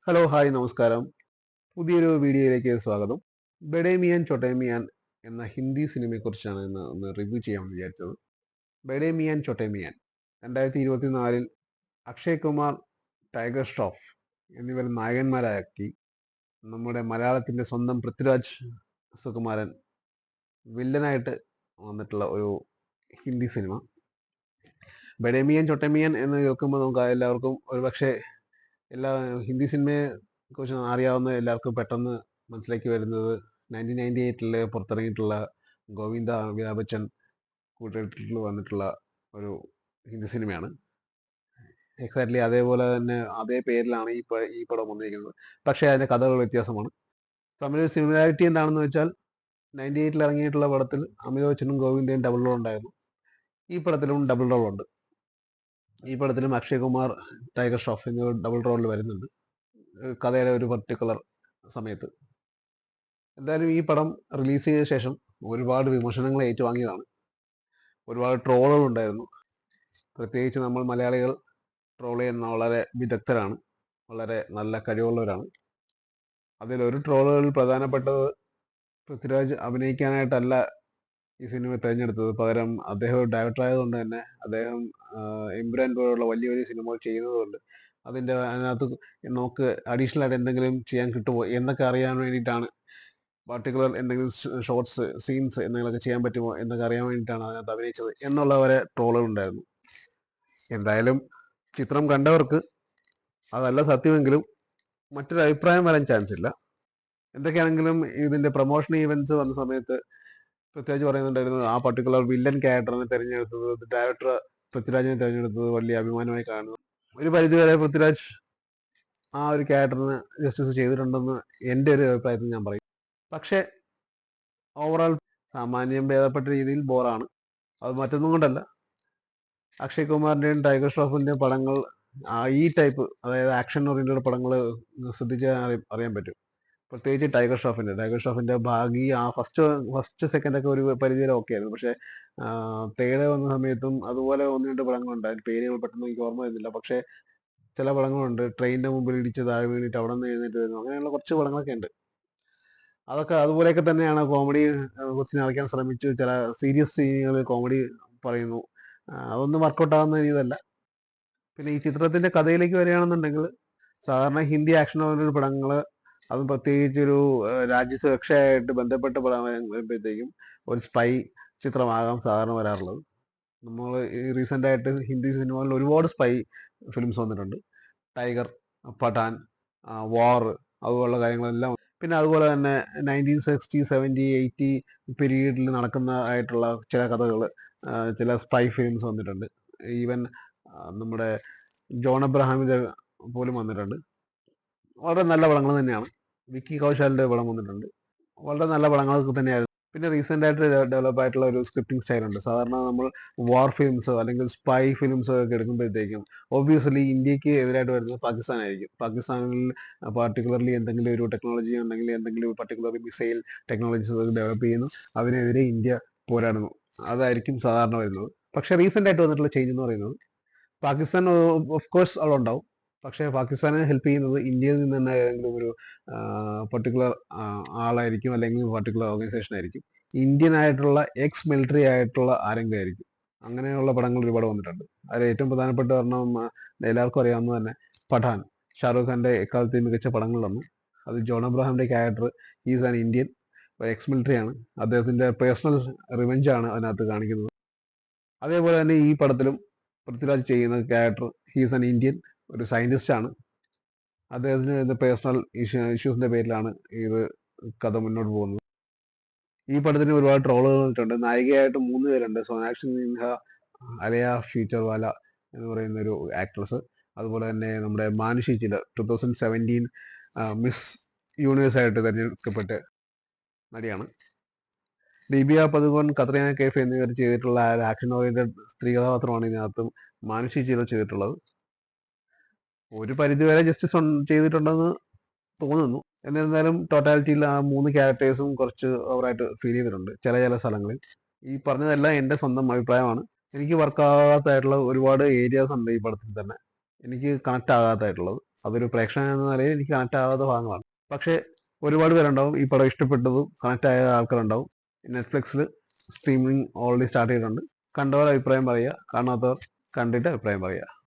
Hello hi നമസ്കാരം. പുതിയൊരു വീഡിയോയിലേക്ക് സ്വാഗതം. ബഡേ മിയാൻ ചോട്ടെ മിയാൻ എന്ന ഹിന്ദി സിനിമയെക്കുറിച്ചാണ് ഇന്ന് ഒന്ന് റിവ്യൂ ചെയ്യാമെന്ന് വിചാരിച്ചത്. ബഡേ മിയാൻ ചോട്ടെ മിയാൻ 2024 അക്ഷയ് കുമാർ, ടൈഗർ ഷ്രോഫ് എന്നിവർ നായകന്മാരാക്കി നമ്മുടെ മലയാളത്തിന്റെ സ്വന്തം പൃഥ്വിരാജ് സുകുമാരൻ വില്ലനായിട്ട് വന്നിട്ടുള്ള ഒരു ഹിന്ദി സിനിമ. ബഡേ മിയാൻ ചോട്ടെ മിയാൻ എന്ന് കേൾക്കുമ്പോൾ നമുക്ക് എല്ലാവർക്കും ഒരുപക്ഷെ എല്ലാ ഹിന്ദി സിനിമയെ കുറിച്ച് അറിയാവുന്ന എല്ലാവർക്കും പെട്ടെന്ന് മനസ്സിലേക്ക് വരുന്നത് 1998 പുറത്തിറങ്ങിയിട്ടുള്ള ഗോവിന്ദ അമിതാഭ് ബച്ചൻ കൂട്ടുകെട്ടിൽ വന്നിട്ടുള്ള ഒരു ഹിന്ദി സിനിമയാണ്. എക്സാക്ട്ലി അതേപോലെ തന്നെ അതേ പേരിലാണ് ഈ പടം വന്നിരിക്കുന്നത്. പക്ഷേ അതിന്റെ കഥകൾ വ്യത്യാസമാണ്. തമ്മിലൊരു സിമിലാരിറ്റി എന്താണെന്ന് വെച്ചാൽ 98 ഇറങ്ങിയിട്ടുള്ള പടത്തിൽ അമിതാഭ് ബച്ചനും ഗോവിന്ദയും ഡബിൾ റോൾ ഉണ്ടായിരുന്നു. ഈ പടത്തിലും ഡബിൾ റോൾ ഉണ്ട്. ഈ പടത്തിലും അക്ഷയ് കുമാർ, ടൈഗർ ഷ്രോഫ് എന്നിവർ ഡബിൾ റോളിൽ വരുന്നുണ്ട് കഥയുടെ ഒരു പർട്ടിക്കുലർ സമയത്ത്. എന്തായാലും ഈ പടം റിലീസ് ചെയ്ത ശേഷം ഒരുപാട് വിമർശനങ്ങൾ ഏറ്റുവാങ്ങിയതാണ്. ഒരുപാട് ട്രോളുകൾ ഉണ്ടായിരുന്നു. പ്രത്യേകിച്ച് നമ്മൾ മലയാളികൾ ട്രോൾ ചെയ്യുന്ന വളരെ വിദഗ്ധരാണ്, വളരെ നല്ല കഴിവുള്ളവരാണ്. അതിലൊരു ട്രോളുകളിൽ പ്രധാനപ്പെട്ടത് പൃഥ്വിരാജ് അഭിനയിക്കാനായിട്ടല്ല ഈ സിനിമ തിരഞ്ഞെടുത്തത്. പകരം അദ്ദേഹം ഒരു ഡയറക്ടർ ആയതുകൊണ്ട് തന്നെ അദ്ദേഹം എമ്പുരാൻ പോലുള്ള വലിയ വലിയ സിനിമകൾ ചെയ്യുന്നതുകൊണ്ട് അതിനകത്ത് നമുക്ക് അഡീഷണൽ ആയിട്ട് എന്തെങ്കിലും ചെയ്യാൻ കിട്ടുമോ എന്നൊക്കെ അറിയാൻ വേണ്ടിയിട്ടാണ്, പർട്ടിക്കുലർ എന്തെങ്കിലും ഷോർട്സ് സീൻസ് എന്തെങ്കിലുമൊക്കെ ചെയ്യാൻ പറ്റുമോ എന്നൊക്കെ അറിയാൻ വേണ്ടിയിട്ടാണ് അതിനകത്ത് അഭിനയിച്ചത് എന്നുള്ള വരെ ട്രോളുകൾ ഉണ്ടായിരുന്നു. എന്തായാലും ചിത്രം കണ്ടവർക്ക് അതല്ല സത്യമെങ്കിലും മറ്റൊരു അഭിപ്രായം വരാൻ ചാൻസ് ഇല്ല. എന്തൊക്കെയാണെങ്കിലും ഇതിന്റെ പ്രൊമോഷൻ ഈവൻറ്റ്സ് വന്ന സമയത്ത് പൃഥ്വിരാജ് പറയുന്നുണ്ടായിരുന്നു ആ പർട്ടിക്കുലർ വില്ലൻ ക്യാരക്ടറിനെ തിരഞ്ഞെടുത്തത്, ഡയറക്ടർ പൃഥ്വിരാജിനെ തിരഞ്ഞെടുത്തത് വലിയ അഭിമാനമായി കാണുന്നു. ഒരു പരിധിവരെ പൃഥ്വിരാജ് ആ ഒരു ക്യാരക്ടറിന് ജസ്റ്റിസ് ചെയ്തിട്ടുണ്ടെന്ന് എൻ്റെ ഒരു അഭിപ്രായത്തിൽ ഞാൻ പറയും. പക്ഷേ ഓവറോൾ സാമാന്യം ഭേദപ്പെട്ട രീതിയിൽ ബോറാണ്. അത് മറ്റൊന്നും കൊണ്ടല്ല, അക്ഷയ് കുമാറിന്റെയും ടൈഗർ ഷ്രോഫിന്റെയും പടങ്ങൾ ഈ ടൈപ്പ്, അതായത് ആക്ഷൻ ഓറിയന്റഡ് പടങ്ങൾ ശ്രദ്ധിച്ചാൽ അറിയാൻ പറ്റും. പ്രത്യേകിച്ച് ടൈഗർ ഷ്രോഫിന്റെ ഭാഗി ആ ഫസ്റ്റ് സെക്കൻഡ് ഒക്കെ ഒരു പരിധിവരെ ഓക്കെ ആയിരുന്നു. പക്ഷേ തേടെ വന്ന സമയത്തും അതുപോലെ ഒന്ന് രണ്ട് പടങ്ങളുണ്ട്. അതിന് പേരുകൾ പെട്ടെന്ന് എനിക്ക് ഓർമ്മ വരുന്നില്ല. പക്ഷേ ചില പടങ്ങളുണ്ട്, ട്രെയിനിന്റെ മുമ്പിൽ ഇടിച്ച് താഴെ വീണിട്ട് അവിടെ നിന്ന് എഴുന്നേറ്റ് വരുന്നു, അങ്ങനെയുള്ള കുറച്ച് പടങ്ങളൊക്കെ ഉണ്ട്. അതൊക്കെ അതുപോലെയൊക്കെ തന്നെയാണ്. കോമഡി കുത്തി നിറയ്ക്കാൻ ശ്രമിച്ചു, ചില സീരിയസ് സീനുകളിൽ കോമഡി പറയുന്നു. അതൊന്നും വർക്കൗട്ട് ആവുന്ന രീതിയല്ല. പിന്നെ ഈ ചിത്രത്തിന്റെ കഥയിലേക്ക് വരികയാണെന്നുണ്ടെങ്കിൽ, സാധാരണ ഹിന്ദി ആക്ഷൻ ഓറിയന്റഡ് പടങ്ങൾ, അതും പ്രത്യേകിച്ചൊരു രാജ്യസുരക്ഷയായിട്ട് ബന്ധപ്പെട്ട പടം വരുമ്പോഴത്തേക്കും ഒരു സ്പൈ ചിത്രമാകാം സാധാരണ വരാറുള്ളത്. നമ്മൾ ഈ റീസെന്റ് ആയിട്ട് ഹിന്ദി സിനിമകളിൽ ഒരുപാട് സ്പൈ ഫിലിംസ് വന്നിട്ടുണ്ട്. ടൈഗർ, പഠാൻ, വാർ, അതുപോലുള്ള കാര്യങ്ങളെല്ലാം. പിന്നെ അതുപോലെ തന്നെ 1960, 70, 80 പീരീഡിൽ നടക്കുന്നതായിട്ടുള്ള ചില കഥകൾ, ചില സ്പൈ ഫിലിംസ് വന്നിട്ടുണ്ട്. ഈവൻ നമ്മുടെ ജോൺ അബ്രഹാമിന്റെ പോലും വന്നിട്ടുണ്ട്. വളരെ നല്ല പടങ്ങൾ തന്നെയാണ്. വിക്കി കൗശാലിന്റെ പടം വന്നിട്ടുണ്ട്. വളരെ നല്ല പടങ്ങളൊക്കെ തന്നെയായിരുന്നു. പിന്നെ റീസെന്റ് ആയിട്ട് ഡെവലപ്പ് ആയിട്ടുള്ള ഒരു സ്ക്രിപ്റ്റിംഗ് സ്റ്റൈലുണ്ട്. സാധാരണ നമ്മൾ വാർ ഫിലിംസോ അല്ലെങ്കിൽ സ്പൈ ഫിലിംസോ ഒക്കെ എടുക്കുമ്പോഴത്തേക്കും ഒബ്വിയസ്ലി ഇന്ത്യക്ക് എതിരായിട്ട് വരുന്നത് പാകിസ്ഥാനായിരിക്കും. പാകിസ്ഥാനിൽ പാർട്ടിക്കുലർലി എന്തെങ്കിലും ഒരു ടെക്നോളജി ഉണ്ടെങ്കിൽ, എന്തെങ്കിലും ഒരു പർട്ടിക്കുലർ മിസൈൽ ടെക്നോളജീസ് ഡെവലപ്പ് ചെയ്യുന്നു, അതിനെതിരെ ഇന്ത്യ പോരാടുന്നു, അതായിരിക്കും സാധാരണ വരുന്നത്. പക്ഷേ റീസെന്റ് ആയിട്ട് വന്നിട്ടുള്ള ചേഞ്ച് എന്ന് പറയുന്നത്, പാകിസ്ഥാൻ ഓഫ് കോഴ്സ് അവിടെ ഉണ്ടാവും, പക്ഷേ പാകിസ്ഥാനെ ഹെൽപ്പ് ചെയ്യുന്നത് ഇന്ത്യയിൽ നിന്ന് തന്നെ ഏതെങ്കിലും ഒരു പർട്ടിക്കുലർ ആളായിരിക്കും, അല്ലെങ്കിൽ പർട്ടിക്കുലർ ഓർഗനൈസേഷൻ ആയിരിക്കും. ഇന്ത്യൻ ആയിട്ടുള്ള എക്സ് മിലിറ്ററി ആയിട്ടുള്ള ആരെങ്കിലും ആയിരിക്കും. അങ്ങനെയുള്ള പടങ്ങൾ ഒരുപാട് വന്നിട്ടുണ്ട്. അതിൽ ഏറ്റവും പ്രധാനപ്പെട്ട ഒരെണ്ണം എല്ലാവർക്കും അറിയാവുന്ന തന്നെ പഠാൻ, ഷാറൂഖ് ഖാന്റെ എക്കാലത്തെ മികച്ച പടങ്ങളിലൊന്ന്. അത് ജോൺ അബ്രഹാമിന്റെ character is an Indian, ex military ആണ്. അദ്ദേഹത്തിന്റെ പേഴ്സണൽ റിവെഞ്ച് ആണ് അതിനകത്ത് കാണിക്കുന്നത്. അതേപോലെ തന്നെ ഈ പടത്തിലും പൃഥ്വിരാജ് ചെയ്യുന്ന ക്യാരക്ടർ ഹീസ് ആൻ ഇന്ത്യൻ, ഒരു സയന്റിസ്റ്റ് ആണ്. അദ്ദേഹത്തിന് പേഴ്സണൽ ഇഷ്യൂസിന്റെ പേരിലാണ് ഇത് കഥ മുന്നോട്ട് പോകുന്നത്. ഈ പടത്തിന് ഒരുപാട് ട്രോളുകൾ വന്നിട്ടുണ്ട്. നായികയായിട്ട് 3 പേരുണ്ട്. സോനാക്ഷി സിൻഹ, അലയ ഫ്യൂച്ചർവാല എന്ന് പറയുന്ന ഒരു ആക്ട്രസ്, അതുപോലെ തന്നെ നമ്മുടെ മാനുഷി ചിലർ 2017 മിസ് യൂണിവേഴ്സ് ആയിട്ട് തിരഞ്ഞെടുക്കപ്പെട്ട നടിയാണ്. ദീപിക പദുകോൺ, കത്രീന കൈഫ് എന്നിവർ ചെയ്തിട്ടുള്ള ആക്ഷൻ ഓറിയന്റഡ് സ്ത്രീ കഥാപാത്രമാണ് ഇതിനകത്തും മാനുഷി ചിലർ ചെയ്തിട്ടുള്ളത്. ഒരു പരിധിവരെ ജസ്റ്റിസ് ചെയ്തിട്ടുണ്ടെന്ന് തോന്നുന്നു. എന്നിരുന്നാലും ടോട്ടാലിറ്റിയിൽ ആ 3 ക്യാരക്ടേഴ്സും കുറച്ച് ഓവറായിട്ട് ഫീൽ ചെയ്തിട്ടുണ്ട് ചില സ്ഥലങ്ങളിൽ. ഈ പറഞ്ഞതെല്ലാം എൻ്റെ സ്വന്തം അഭിപ്രായമാണ്. എനിക്ക് വർക്ക് ആകാത്തായിട്ടുള്ള ഒരുപാട് ഏരിയാസ് ഉണ്ട് ഈ പടത്തിൽ തന്നെ, എനിക്ക് കണക്ട് ആകാത്തായിട്ടുള്ളത്. അതൊരു പ്രേക്ഷകൻ എന്ന നിലയിൽ എനിക്ക് കണക്ട് ആവാത്ത ഭാഗങ്ങളാണ്. പക്ഷേ ഒരുപാട് പേരുണ്ടാവും ഈ പടം ഇഷ്ടപ്പെട്ടതും കണക്ട് ആയ ആൾക്കാരുണ്ടാവും. നെറ്റ്ഫ്ലിക്സിൽ സ്ട്രീമിംഗ് ഓൾറെഡി സ്റ്റാർട്ട് ചെയ്തിട്ടുണ്ട്. കണ്ടവർ അഭിപ്രായം പറയുക, കാണാത്തവർ കണ്ടിട്ട് അഭിപ്രായം പറയുക.